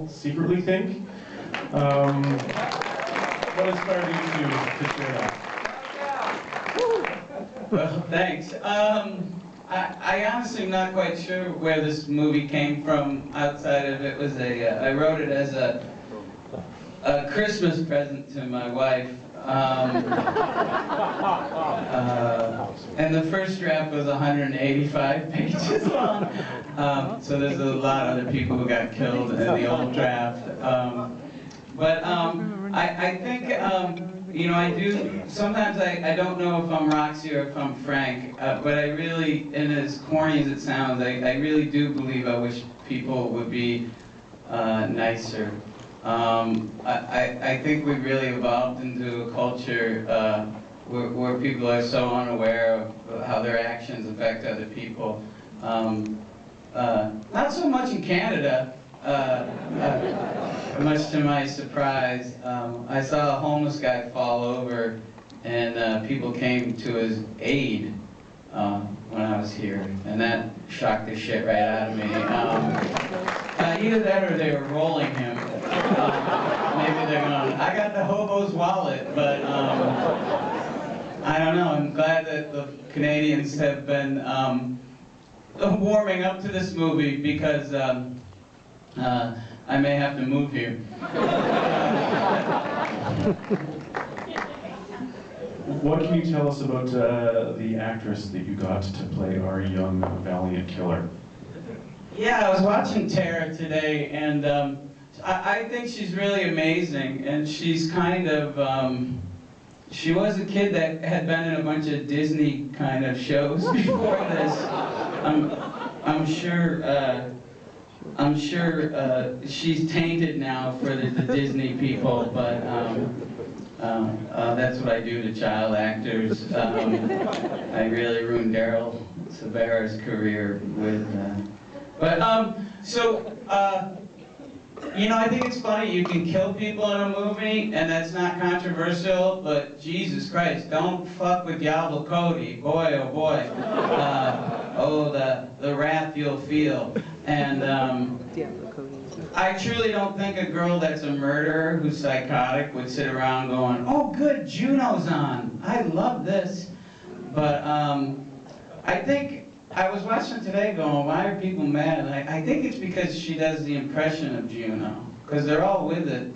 secretly think. What inspired you to share that? Well, thanks. I honestly am not quite sure where this movie came from outside of it was I wrote it as a Christmas present to my wife. And the first draft was 185 pages long. So there's a lot of other people who got killed in the old draft. I think, you know, I do, sometimes I don't know if I'm Roxy or if I'm Frank, but I really, and as corny as it sounds, I really do believe I wish people would be nicer. I think we really evolved into a culture where people are so unaware of how their actions affect other people. Not so much in Canada, much to my surprise. I saw a homeless guy fall over and people came to his aid when I was here, and that shocked the shit right out of me. Either that or they were rolling him. Maybe they're going, I got the hobo's wallet, but I don't know. I'm glad that the Canadians have been warming up to this movie because I may have to move here. What can you tell us about the actress that you got to play our young, valiant killer? Yeah, I was watching Tara today, and I think she's really amazing, and she's kind of, she was a kid that had been in a bunch of Disney kind of shows before this. I'm sure she's tainted now for the Disney people, but that's what I do to child actors. I really ruined Daryl Sabara's career with, you know, I think it's funny, you can kill people in a movie, and that's not controversial, but Jesus Christ, don't fuck with Diablo Cody. Boy, oh boy. Oh, the wrath you'll feel. And I truly don't think a girl that's a murderer who's psychotic would sit around going, oh good, Juno's on. I love this. But I think, I was watching today going, why are people mad? And I think it's because she does the impression of Juno. Because they're all with it.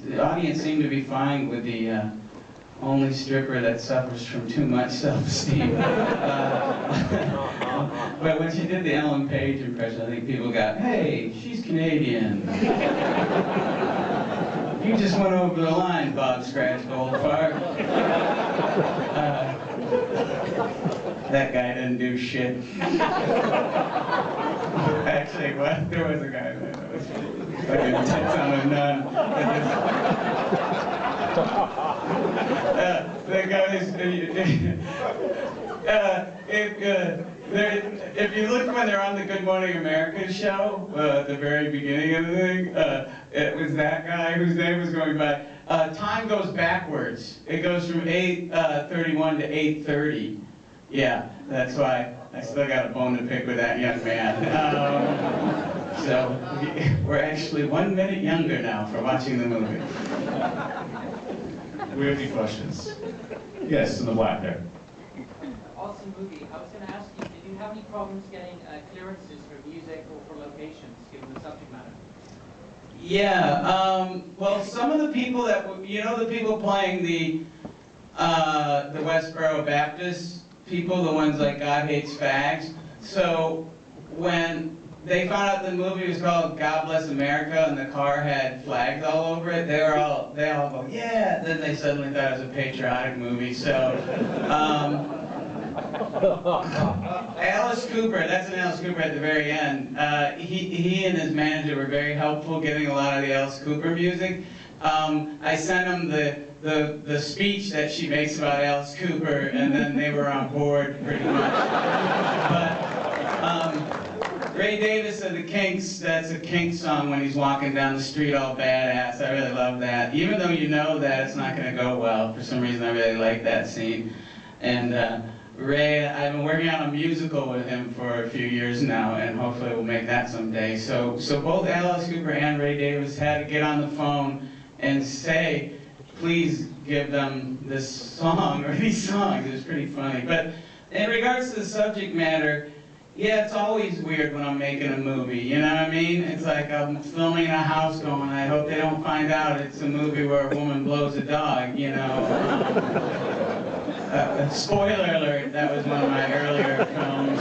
The audience seemed to be fine with the only stripper that suffers from too much self-esteem. But when she did the Ellen Page impression, I think people got, hey, she's Canadian. You just went over the line, Bob Scratch Goldthwait. That guy didn't do shit. Actually, what? There was a guy that was fucking tits on a nun. That guy is, if you look when they're on the Good Morning America show, at the very beginning of the thing, it was that guy whose name was going by. Time goes backwards. It goes from 8:31 to 8:30. Yeah, that's why I still got a bone to pick with that young man. So we're actually 1 minute younger now for watching the movie. We have any questions? Yes, in the black there. Awesome movie. I was going to ask you, did you have any problems getting clearances for music or for locations, given the subject matter? Yeah, well, some of the people that, you know, the people playing the Westboro Baptist people, the ones like God Hates Fags. So when they found out the movie was called God Bless America and the car had flags all over it, they all go, yeah, then they suddenly thought it was a patriotic movie. So, Alice Cooper, that's an Alice Cooper at the very end. He and his manager were very helpful getting a lot of the Alice Cooper music. I sent him the speech that she makes about Alice Cooper, and then they were on board pretty much. But Ray Davis of the Kinks, that's a Kinks song when he's walking down the street all badass. I really love that. Even though you know that it's not going to go well, for some reason I really like that scene. And Ray, I've been working on a musical with him for a few years now, and hopefully we'll make that someday. So both Alice Cooper and Ray Davis had to get on the phone and say, please give them this song, or these songs. It was pretty funny. But in regards to the subject matter, yeah, it's always weird when I'm making a movie, you know what I mean? It's like I'm filming in a house going, I hope they don't find out it's a movie where a woman blows a dog, you know? Spoiler alert, that was one of my earlier films.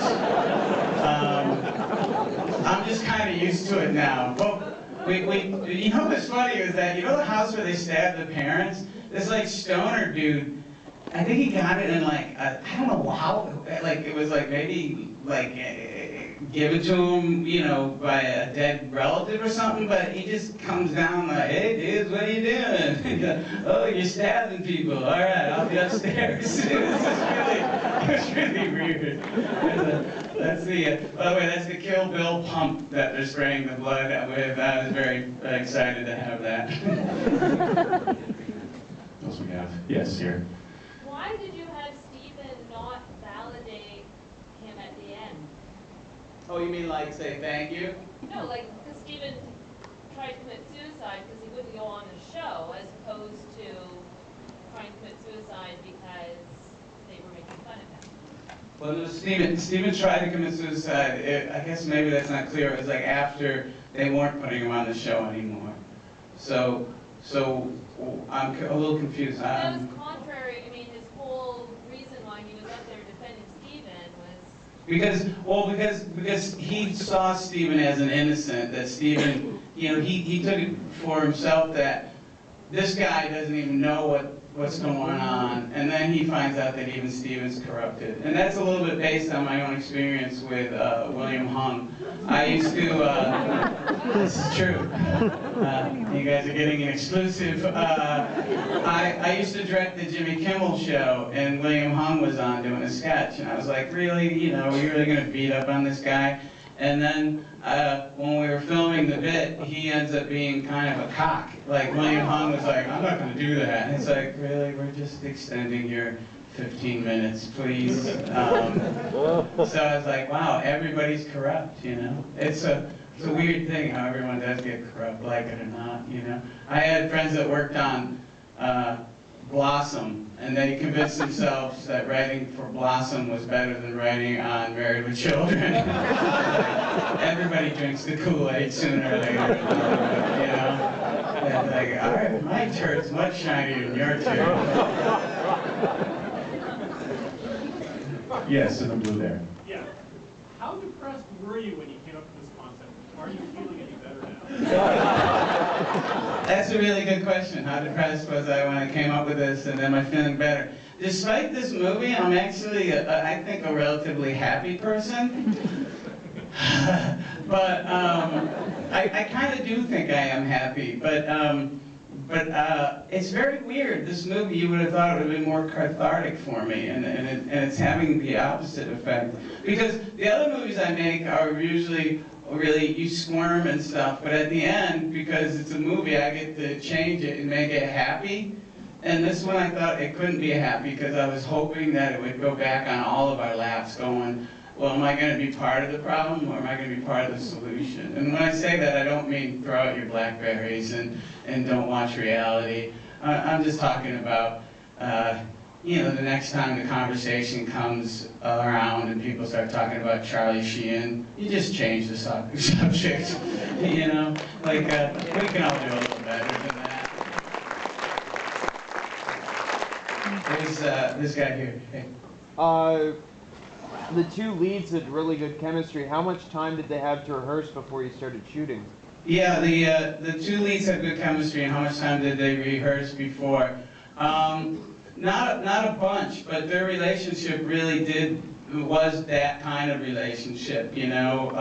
I'm just kind of used to it now. But you know what's funny is that, you know the house where they stabbed the parents? This like stoner dude, I think he got it in like, I don't know how, like it was like maybe like given to him, you know, by a dead relative or something, but he just comes down like, hey dudes, what are you doing? Oh, you're stabbing people. All right, I'll be upstairs. It was really weird. That's the, by the way, that's the Kill Bill pump that they're spraying the blood with. I was very excited to have that. What else we have? Yes, here. Why did you have Stephen not validate him at the end? Oh, you mean like say thank you? No, like, because Stephen tried to commit suicide because he wouldn't go on the show, as opposed to trying to commit suicide because they were making fun of him. Well, no, Stephen tried to commit suicide. I guess maybe that's not clear. It was like after they weren't putting him on the show anymore. So I'm a little confused. That was contrary. I mean, his whole reason why he was up there defending Stephen was because he saw Stephen as an innocent. That Stephen, you know, he took it for himself that this guy doesn't even know what's going on, and then he finds out that even Stephen's corrupted. And that's a little bit based on my own experience with William Hung. I used to, this is true, you guys are getting an exclusive. I used to direct the Jimmy Kimmel show, and William Hung was on doing a sketch, and I was like, really, you know, are you really gonna beat up on this guy? And then when we were filming the bit, he ends up being kind of a cock. Like William Hung was like, I'm not going to do that. And it's like, really, we're just extending your 15 minutes, please. So I was like, wow, everybody's corrupt, you know? It's a weird thing how everyone does get corrupt, like it or not, you know? I had friends that worked on Blossom, and they convinced themselves that writing for Blossom was better than writing on Married with Children. Everybody drinks the Kool-Aid sooner or later, you know? And like, all right, my turd's much shinier than your turd. Yes, in the blue there. Yeah. How depressed were you when you came up with this concept? Are you feeling any better now? That's a really good question. How depressed was I when I came up with this, and am I feeling better? Despite this movie, I'm actually, I think, a relatively happy person. But I kind of do think I am happy. But it's very weird. This movie, you would have thought it would have been more cathartic for me, and it's having the opposite effect. Because the other movies I make are usually really, you squirm and stuff, but at the end, because it's a movie, I get to change it and make it happy. And this one I thought it couldn't be happy because I was hoping that it would go back on all of our laps going, well, am I going to be part of the problem or am I going to be part of the solution? And when I say that, I don't mean throw out your Blackberries and don't watch reality. I'm just talking about, you know, the next time the conversation comes around and people start talking about Charlie Sheen, you just change the subject, you know? Like, we can all do a little better than that. There's this guy here. Hey. The two leads had really good chemistry. How much time did they have to rehearse before you started shooting? Yeah, the two leads had good chemistry, and how much time did they rehearse before? Not a bunch, but their relationship really was that kind of relationship, you know.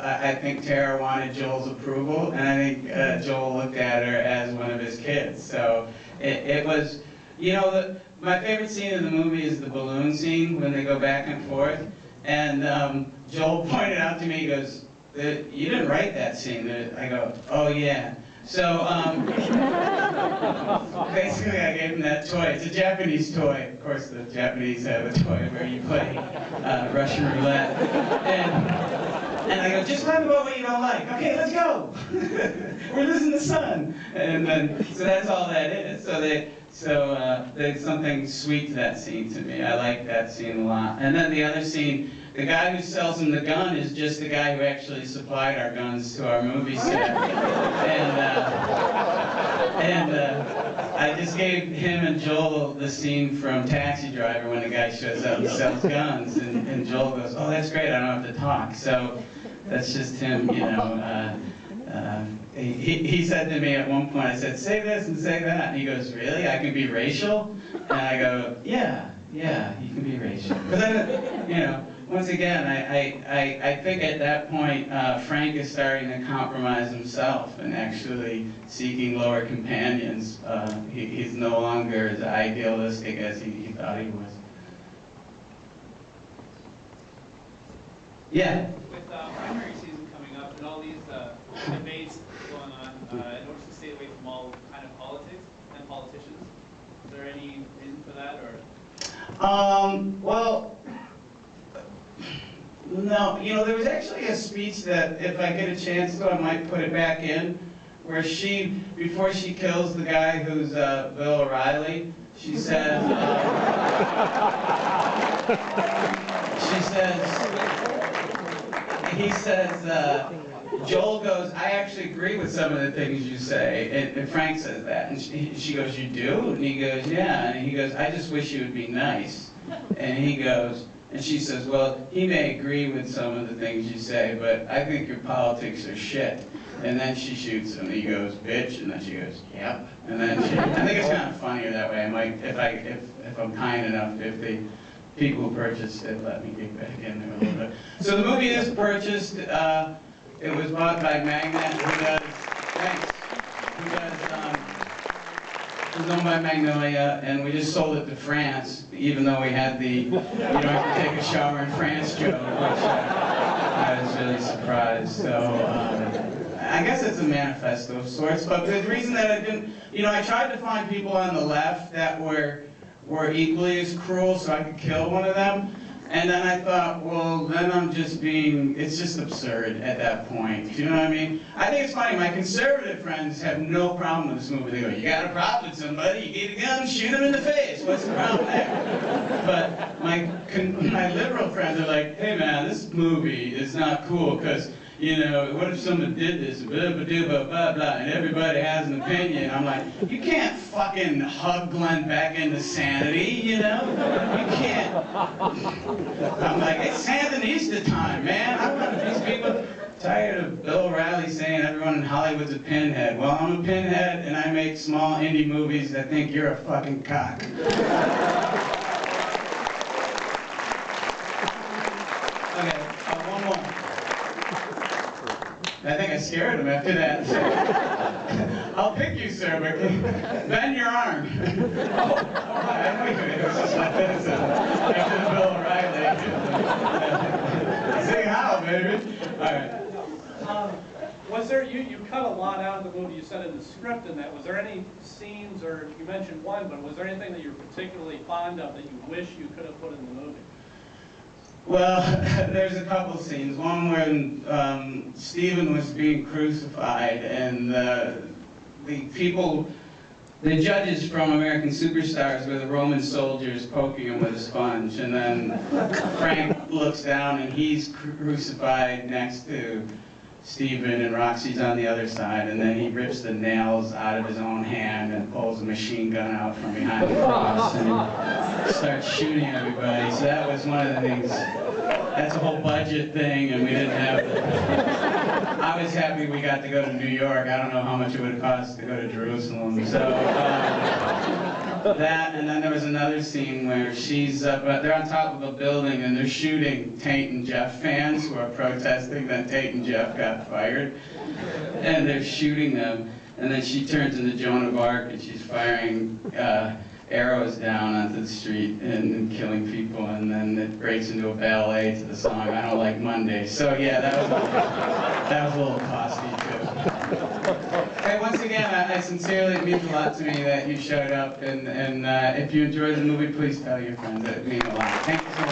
I think Tara wanted Joel's approval, and I think Joel looked at her as one of his kids. So it was, you know, my favorite scene in the movie is the balloon scene when they go back and forth. And Joel pointed out to me, he goes, you didn't write that scene. I go, oh yeah. So basically I gave him that toy. It's a Japanese toy. Of course the Japanese have a toy where you play Russian roulette. And I go, just talk about what you don't like. Okay, let's go. We're losing the sun. And then, so that's all that is. So there's something sweet to that scene to me. I like that scene a lot. And then the other scene, the guy who sells him the gun is just the guy who actually supplied our guns to our movie set. And I just gave him and Joel the scene from Taxi Driver when the guy shows up and sells guns. And Joel goes, oh, that's great, I don't have to talk. So that's just him, you know. He said to me at one point, I said, say this and say that. And he goes, really? I can be racial? And I go, yeah, you can be racial. Because then, you know, once again, I think at that point, Frank is starting to compromise himself and actually seeking lower companions. He's no longer as idealistic as he thought he was. Yeah? With primary season coming up and all these debates going on, in order to stay away from all kind of politics and politicians, is there any reason for that, or? Well, no, you know, there was actually a speech that, if I get a chance to, I might put it back in, where she, before she kills the guy who's Bill O'Reilly, she says, he says, Joel goes, I actually agree with some of the things you say, and Frank says that, and she goes, you do? And he goes, yeah, and he goes, I just wish you would be nice. And he goes, and she says, well, he may agree with some of the things you say, but I think your politics are shit. And then she shoots him, and he goes, bitch, and then she goes, yep. And then I think it's kind of funnier that way. I might, if I'm kind enough, if the people who purchased it let me get back in there a little bit. So the movie is purchased. It was bought by Magnet, who's owned by Magnolia, and we just sold it to France, even though we had the you don't have to take a shower in France joke, which I was really surprised. So I guess it's a manifesto of sorts, but the reason that I didn't, you know, I tried to find people on the left that were equally as cruel so I could kill one of them. And then I thought, well, then I'm just being, it's just absurd at that point. Do you know what I mean? I think it's funny, my conservative friends have no problem with this movie. They go, you got a problem with somebody, you get a gun, shoot him in the face. What's the problem there? But my liberal friends are like, hey man, this movie is not cool because, you know, what if someone did this, blah, blah, blah, blah, blah, and everybody has an opinion. I'm like, you can't fucking hug Glenn back into sanity, you know? You can't. I'm like, it's Sandinista time, man. I want these people tired of Bill O'Reilly saying everyone in Hollywood's a pinhead. Well, I'm a pinhead, and I make small indie movies that think you're a fucking cock. Okay, one more. I think I scared him after that. I'll pick you, sir, but bend your arm. Oh, all right. I know it was just like this. After the Bill O'Reilly. Say how, baby. All right. Was there, you cut a lot out of the movie, you said in the script and that, was there any scenes, or you mentioned one, but was there anything that you're particularly fond of that you wish you could have put in the movie? Well, there's a couple scenes. One when Stephen was being crucified, and the judges from American Superstars were the Roman soldiers poking him with a sponge, and then Frank looks down and he's crucified next to Stephen, and Roxy's on the other side, and then he rips the nails out of his own hand and pulls a machine gun out from behind the cross and starts shooting everybody. So that was one of the things. That's a whole budget thing, and we didn't have I was happy we got to go to New York. I don't know how much it would have cost to go to Jerusalem. So that, and then there was another scene where they're on top of a building and they're shooting Tate and Jeff fans who are protesting that Tate and Jeff got fired. And they're shooting them, and then she turns into Joan of Arc and she's firing arrows down onto the street and killing people, and then it breaks into a ballet to the song I Don't Like Mondays. So yeah, that was a little costly too. Hey, once I sincerely, it means a lot to me that you showed up, and if you enjoyed the movie, please tell your friends. It means a lot. Thank you so much.